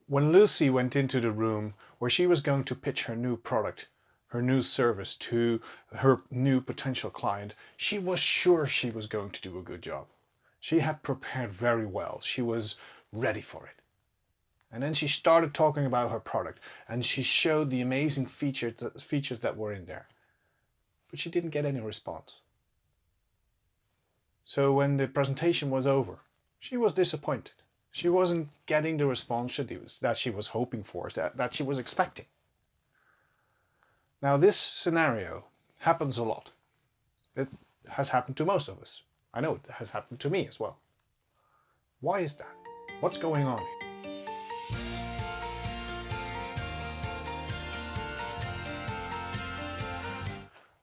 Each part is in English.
When Lucy went into the room where she was going to pitch her new product, her new service to her new potential client, she was sure she was going to do a good job. She had prepared very well. She was ready for it. And then she started talking about her product and she showed the amazing features that were in there. But she didn't get any response. So when the presentation was over, she was disappointed. She wasn't getting the response that she was hoping for, that she was expecting. Now this scenario happens a lot. It has happened to most of us. I know it has happened to me as well. Why is that? What's going on here?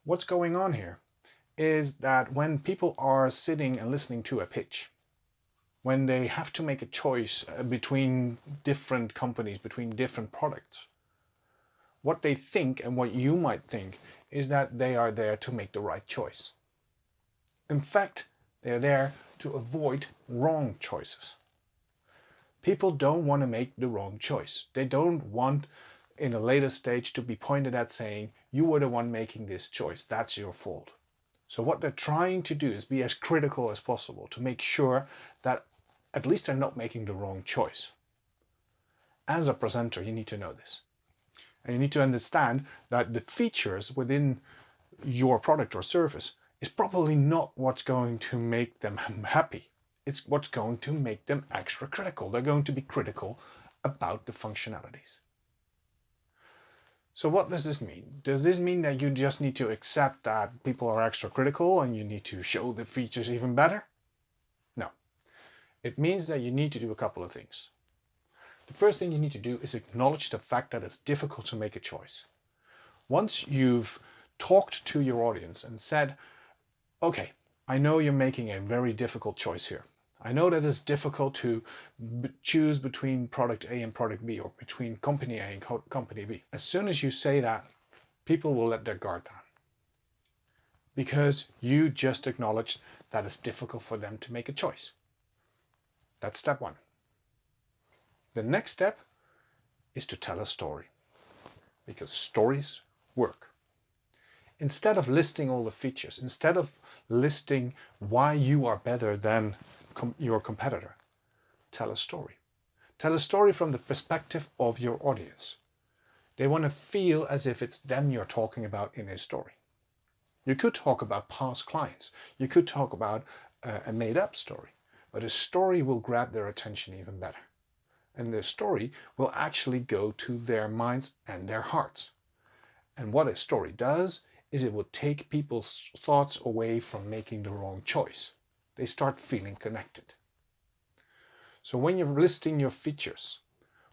What's going on here is that when people are sitting and listening to a pitch, when they have to make a choice between different companies, between different products, what they think and what you might think is that they are there to make the right choice. In fact, they are there to avoid wrong choices. People don't want to make the wrong choice. They don't want in a later stage to be pointed at saying, you were the one making this choice, that's your fault. So what they're trying to do is be as critical as possible to make sure that at least they're not making the wrong choice. As a presenter, you need to know this. And you need to understand that the features within your product or service is probably not what's going to make them happy. It's what's going to make them extra critical. They're going to be critical about the functionalities. So what does this mean? Does this mean that you just need to accept that people are extra critical and you need to show the features even better? No. It means that you need to do a couple of things. The first thing you need to do is acknowledge the fact that it's difficult to make a choice. Once you've talked to your audience and said, okay, I know you're making a very difficult choice here. I know that it's difficult to choose between product A and product B, or between company A and company B. As soon as you say that, people will let their guard down. Because you just acknowledged that it's difficult for them to make a choice. That's step one. The next step is to tell a story. Because stories work. Instead of listing all the features, instead of listing why you are better than your competitor, tell a story. Tell a story from the perspective of your audience. They want to feel as if it's them you're talking about in a story. You could talk about past clients. You could talk about a made-up story. But a story will grab their attention even better. And the story will actually go to their minds and their hearts. And what a story does is it will take people's thoughts away from making the wrong choice. They start feeling connected. So when you're listing your features,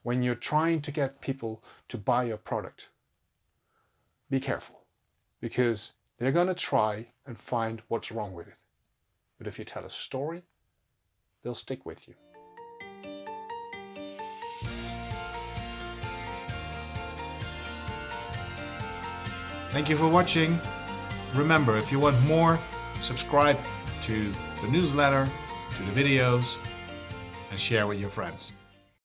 when you're trying to get people to buy your product, be careful, because they're going to try and find what's wrong with it. But if you tell a story, they'll stick with you. Thank you for watching. Remember, if you want more, subscribe to the newsletter, to the videos, and share with your friends.